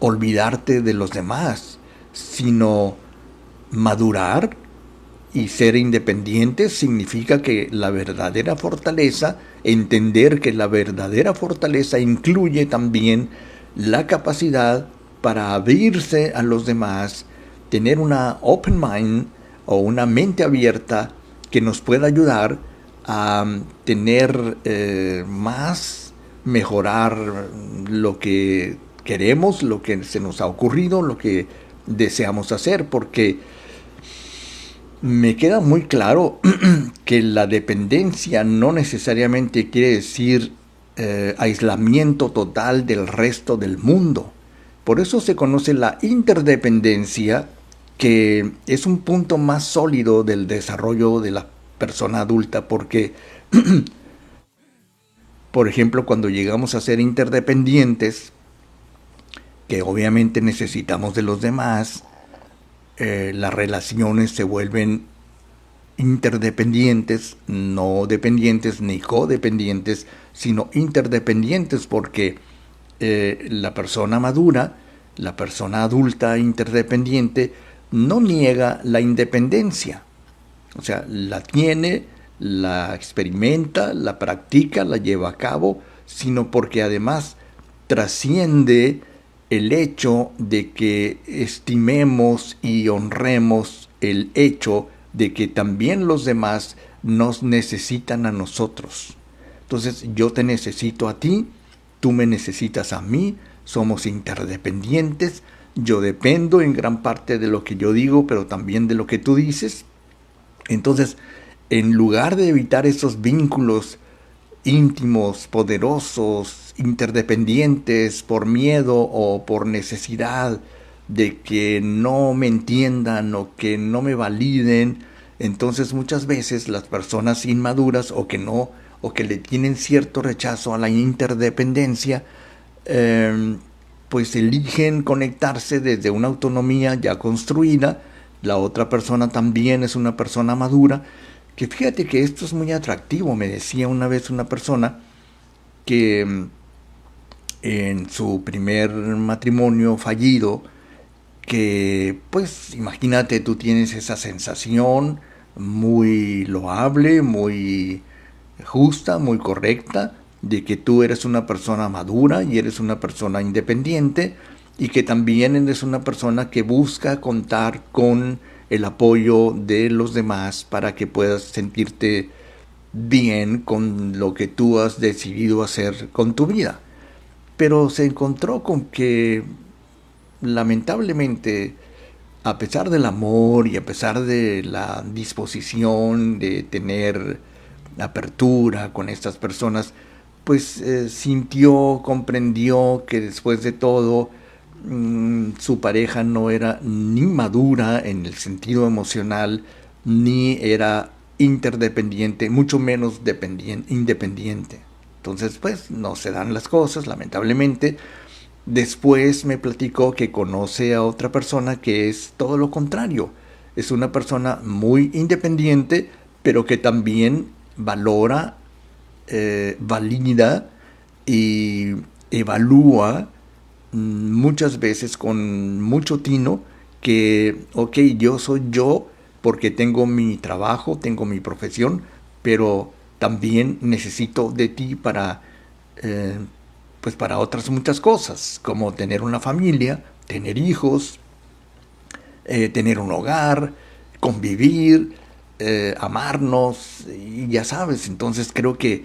olvidarte de los demás, sino madurar y ser independiente significa que la verdadera fortaleza, entender que la verdadera fortaleza incluye también la capacidad para abrirse a los demás, tener una open mind o una mente abierta que nos pueda ayudar a tener más, mejorar lo que queremos, lo que se nos ha ocurrido, lo que deseamos hacer, porque me queda muy claro que la dependencia no necesariamente quiere decir aislamiento total del resto del mundo. Por eso se conoce la interdependencia, que es un punto más sólido del desarrollo de la persona adulta, porque, por ejemplo, cuando llegamos a ser interdependientes, que obviamente necesitamos de los demás, las relaciones se vuelven interdependientes, no dependientes ni codependientes, sino interdependientes, porque la persona madura, la persona adulta interdependiente, no niega la independencia. O sea, la tiene, la experimenta, la practica, la lleva a cabo, sino porque además trasciende el hecho de que estimemos y honremos el hecho de que también los demás nos necesitan a nosotros. Entonces, yo te necesito a ti, tú me necesitas a mí, somos interdependientes, yo dependo en gran parte de lo que yo digo, pero también de lo que tú dices. Entonces, en lugar de evitar esos vínculos íntimos, poderosos, interdependientes, por miedo o por necesidad de que no me entiendan o que no me validen, entonces muchas veces las personas inmaduras o que le tienen cierto rechazo a la interdependencia, pues eligen conectarse desde una autonomía ya construida. La otra persona también es una persona madura, que fíjate que esto es muy atractivo. Me decía una vez una persona que en su primer matrimonio fallido, que pues imagínate, tú tienes esa sensación muy loable, muy justa, muy correcta, de que tú eres una persona madura y eres una persona independiente, y que también eres una persona que busca contar con el apoyo de los demás para que puedas sentirte bien con lo que tú has decidido hacer con tu vida. Pero se encontró con que, lamentablemente, a pesar del amor y a pesar de la disposición de tener apertura con estas personas, pues sintió, comprendió que después de todo su pareja no era ni madura en el sentido emocional, ni era interdependiente, mucho menos independiente. Entonces, pues, no se dan las cosas, lamentablemente, después me platicó que conoce a otra persona que es todo lo contrario. Es una persona muy independiente, pero que también valora, valida y evalúa muchas veces con mucho tino que, ok, yo soy yo porque tengo mi trabajo, tengo mi profesión, pero también necesito de ti para, pues para otras muchas cosas, como tener una familia, tener hijos, tener un hogar, convivir, amarnos, y ya sabes. Entonces creo que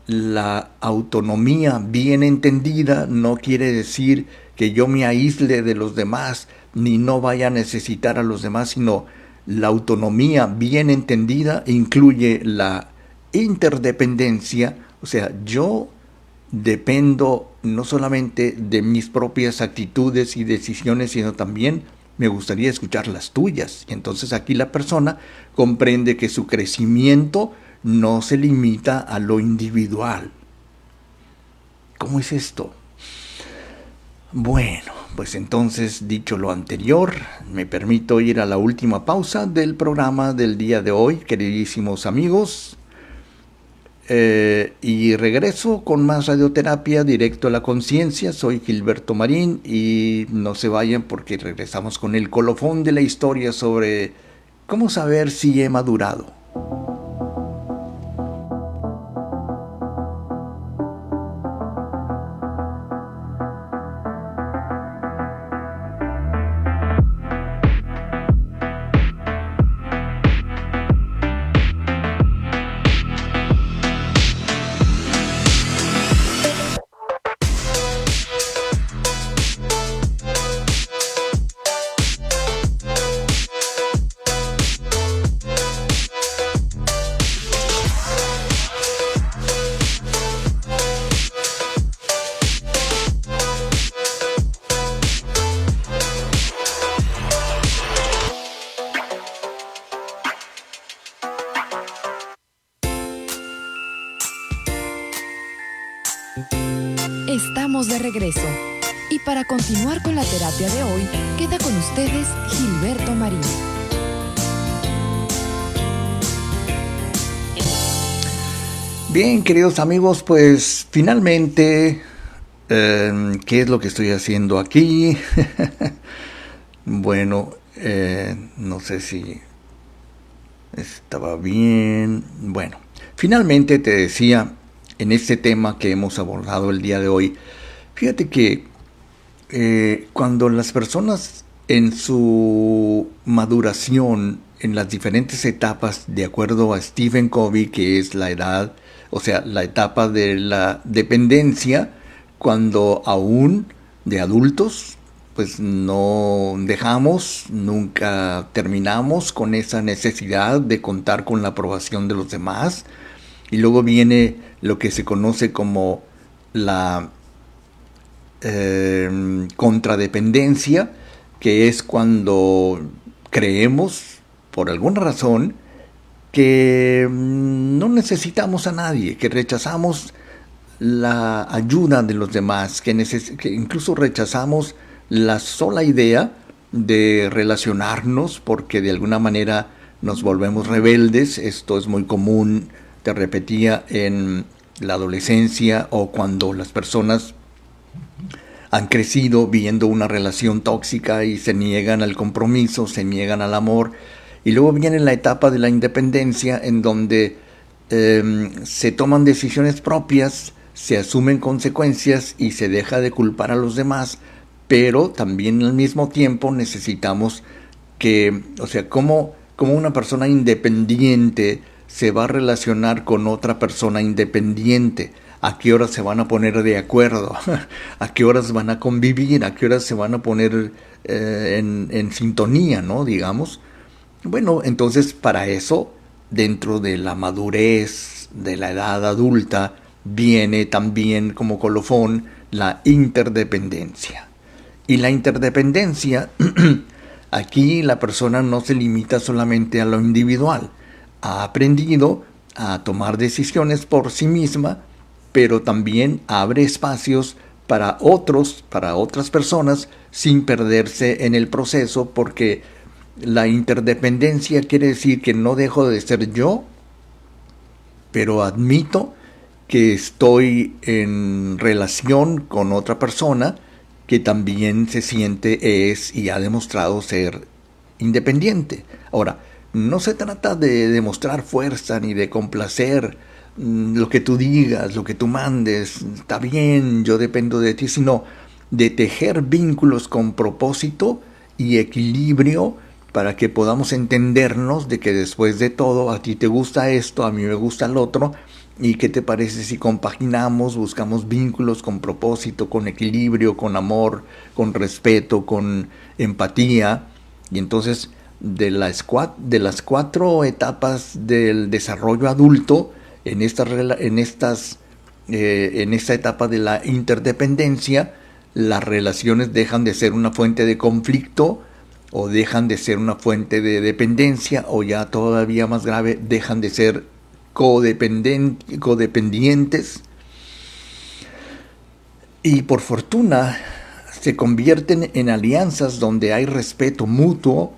la autonomía bien entendida no quiere decir que yo me aísle de los demás, ni no vaya a necesitar a los demás, sino la autonomía bien entendida incluye la interdependencia, o sea, yo dependo no solamente de mis propias actitudes y decisiones, sino también me gustaría escuchar las tuyas. Y entonces aquí la persona comprende que su crecimiento no se limita a lo individual. ¿Cómo es esto? Bueno, pues entonces, dicho lo anterior, me permito ir a la última pausa del programa del día de hoy, queridísimos amigos. Y regreso con más radioterapia directo a la conciencia. Soy Gilberto Marín y no se vayan porque regresamos con el colofón de la historia sobre cómo saber si he madurado. Estamos de regreso. Y para continuar con la terapia de hoy, queda con ustedes Gilberto Marín. Bien, queridos amigos, pues finalmente, ¿qué es lo que estoy haciendo aquí? Bueno, no sé si estaba bien. Bueno, finalmente te decía, en este tema que hemos abordado el día de hoy, fíjate que cuando las personas en su maduración, en las diferentes etapas, de acuerdo a Stephen Covey, que es la edad, o sea, la etapa de la dependencia, cuando aún de adultos, pues no dejamos, nunca terminamos con esa necesidad de contar con la aprobación de los demás. Y luego viene lo que se conoce como la contradependencia, que es cuando creemos, por alguna razón, que no necesitamos a nadie, que rechazamos la ayuda de los demás, que incluso rechazamos la sola idea de relacionarnos porque de alguna manera nos volvemos rebeldes. Esto es muy común, te repetía, en la adolescencia o cuando las personas han crecido viendo una relación tóxica y se niegan al compromiso, se niegan al amor. Y luego viene la etapa de la independencia, en donde se toman decisiones propias, se asumen consecuencias y se deja de culpar a los demás, pero también al mismo tiempo necesitamos que, o sea, como una persona independiente se va a relacionar con otra persona independiente. ¿A qué horas se van a poner de acuerdo? ¿A qué horas van a convivir? ¿A qué horas se van a poner en sintonía, ¿no? Digamos. Bueno, entonces para eso, dentro de la madurez de la edad adulta, viene también como colofón la interdependencia. Y la interdependencia, aquí la persona no se limita solamente a lo individual. Ha aprendido a tomar decisiones por sí misma, pero también abre espacios para otros, para otras personas, sin perderse en el proceso, porque la interdependencia quiere decir que no dejo de ser yo, pero admito que estoy en relación con otra persona que también se siente, es y ha demostrado ser independiente. Ahora, no se trata de demostrar fuerza ni de complacer lo que tú digas, lo que tú mandes, está bien, yo dependo de ti, sino de tejer vínculos con propósito y equilibrio para que podamos entendernos de que después de todo a ti te gusta esto, a mí me gusta el otro, y qué te parece si compaginamos, buscamos vínculos con propósito, con equilibrio, con amor, con respeto, con empatía. Y entonces de las 4 etapas del desarrollo adulto, en esta etapa de la interdependencia, las relaciones dejan de ser una fuente de conflicto, o dejan de ser una fuente de dependencia, o ya todavía más grave, dejan de ser codependientes, y por fortuna se convierten en alianzas donde hay respeto mutuo,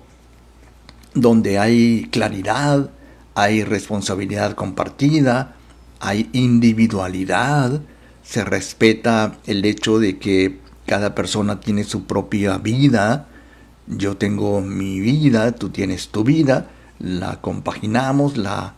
donde hay claridad, hay responsabilidad compartida, hay individualidad, se respeta el hecho de que cada persona tiene su propia vida. Yo tengo mi vida, tú tienes tu vida, la compaginamos, la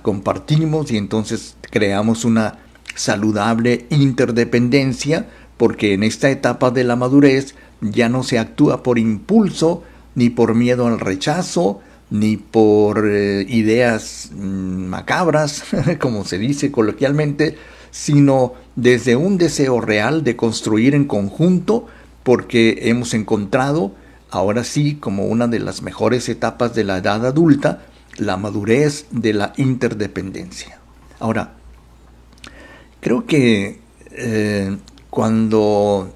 compartimos, y entonces creamos una saludable interdependencia, porque en esta etapa de la madurez ya no se actúa por impulso, ni por miedo al rechazo, ni por ideas macabras, como se dice coloquialmente, sino desde un deseo real de construir en conjunto, porque hemos encontrado, ahora sí, como una de las mejores etapas de la edad adulta, la madurez de la interdependencia. Ahora, creo que cuando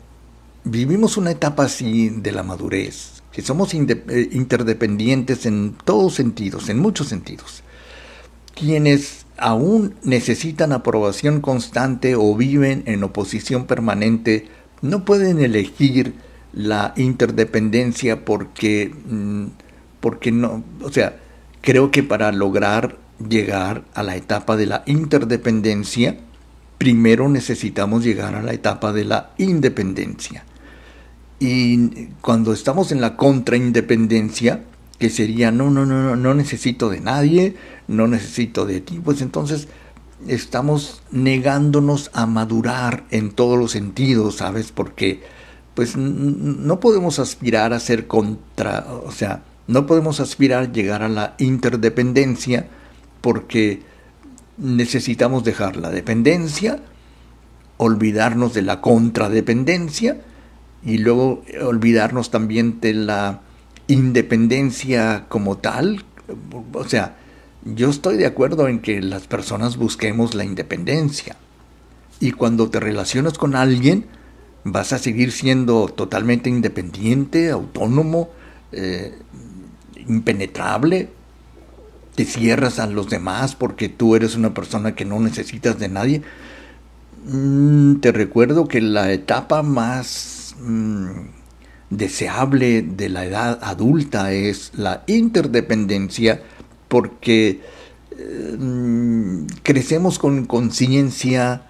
vivimos una etapa así de la madurez, que somos interdependientes en todos sentidos, en muchos sentidos, quienes aún necesitan aprobación constante o viven en oposición permanente, no pueden elegir la interdependencia porque no, o sea, creo que para lograr llegar a la etapa de la interdependencia, primero necesitamos llegar a la etapa de la independencia. Y cuando estamos en la contraindependencia, que sería no necesito de nadie, no necesito de ti, pues entonces estamos negándonos a madurar en todos los sentidos, ¿sabes? Porque pues no podemos aspirar a ser no podemos aspirar a llegar a la interdependencia, porque necesitamos dejar la dependencia, olvidarnos de la contradependencia, y luego olvidarnos también de la independencia como tal. O sea, yo estoy de acuerdo en que las personas busquemos la independencia, y cuando te relacionas con alguien vas a seguir siendo totalmente independiente, autónomo, impenetrable. Te cierras a los demás porque tú eres una persona que no necesitas de nadie. Te recuerdo que la etapa más deseable de la edad adulta es la interdependencia, porque crecemos con conciencia,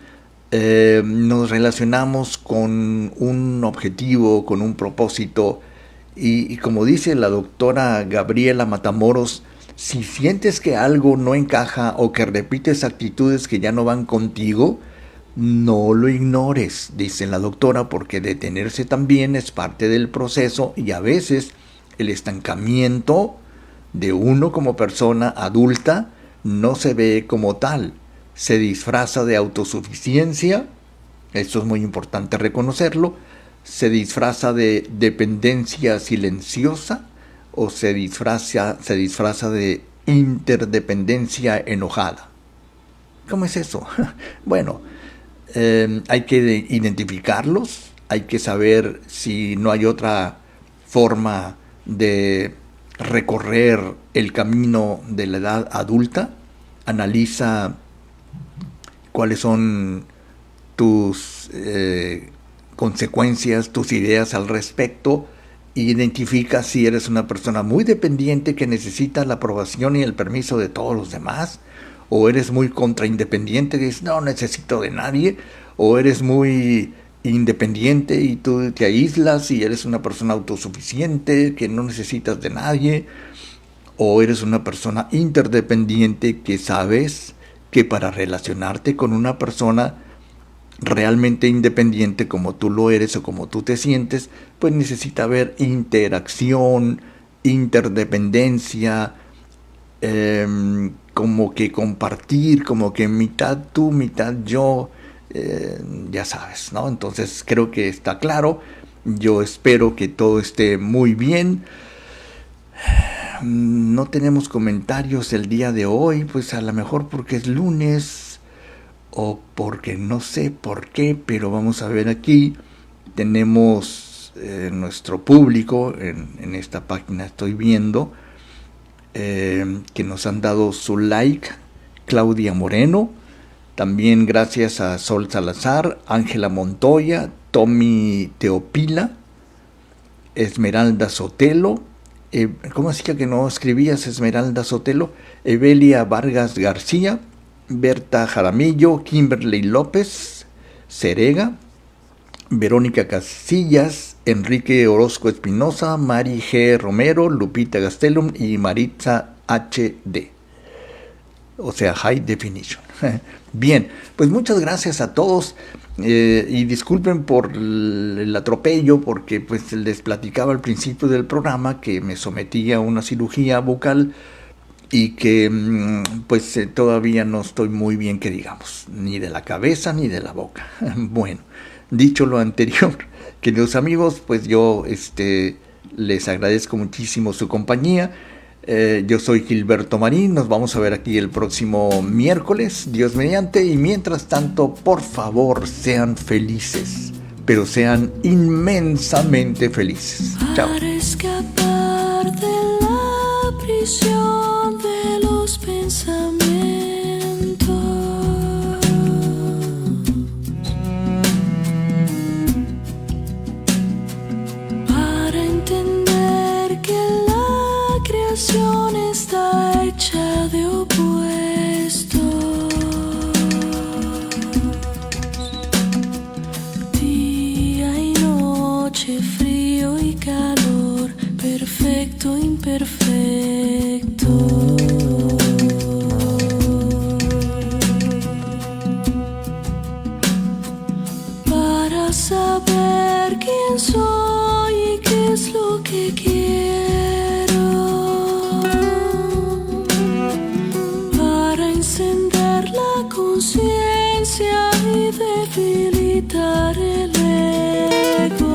nos relacionamos con un objetivo, con un propósito, y como dice la doctora Gabriela Matamoros, si sientes que algo no encaja o que repites actitudes que ya no van contigo, no lo ignores, dice la doctora, porque detenerse también es parte del proceso, y a veces el estancamiento de uno como persona adulta no se ve como tal, se disfraza de autosuficiencia, esto es muy importante reconocerlo, se disfraza de dependencia silenciosa, o se disfraza de interdependencia enojada. ¿Cómo es eso? Bueno, hay que identificarlos, hay que saber si no hay otra forma de recorrer el camino de la edad adulta. Analiza cuáles son tus consecuencias, tus ideas al respecto. Identifica si eres una persona muy dependiente que necesita la aprobación y el permiso de todos los demás, o eres muy contraindependiente, que dices, no necesito de nadie, o eres muy independiente y tú te aíslas y eres una persona autosuficiente que no necesitas de nadie, o eres una persona interdependiente que sabes que para relacionarte con una persona realmente independiente como tú lo eres o como tú te sientes, pues necesita haber interacción, interdependencia, como que compartir, como que mitad tú, mitad yo, ya sabes, ¿no? Entonces creo que está claro. Yo espero que todo esté muy bien. No tenemos comentarios el día de hoy, pues a lo mejor porque es lunes o porque no sé por qué, pero vamos a ver aquí. Tenemos nuestro público en esta página, estoy viendo, que nos han dado su like. Claudia Moreno, también gracias a Sol Salazar, Ángela Montoya, Tommy Teopila, Esmeralda Sotelo, ¿cómo hacía que no escribías Esmeralda Sotelo? Evelia Vargas García, Berta Jaramillo, Kimberly López Cerega, Verónica Casillas, Enrique Orozco Espinosa, Mari G. Romero, Lupita Gastelum y Maritza HD. O sea, High Definition. Bien, pues muchas gracias a todos. Y disculpen por el atropello, porque pues les platicaba al principio del programa que me sometí a una cirugía bucal y que pues todavía no estoy muy bien, que digamos, ni de la cabeza ni de la boca. Bueno, dicho lo anterior, queridos amigos, pues yo les agradezco muchísimo su compañía. Yo soy Gilberto Marín, nos vamos a ver aquí el próximo miércoles, Dios mediante, y mientras tanto, por favor, sean felices, pero sean inmensamente felices. Chao. Para escapar de la prisión de los pensamientos, para entender que la creación está hecha de opuestos, día y noche, frío y calor, perfecto, imperfecto. Para saber quién soy y qué es lo que quiero, para encender la conciencia y debilitar el ego.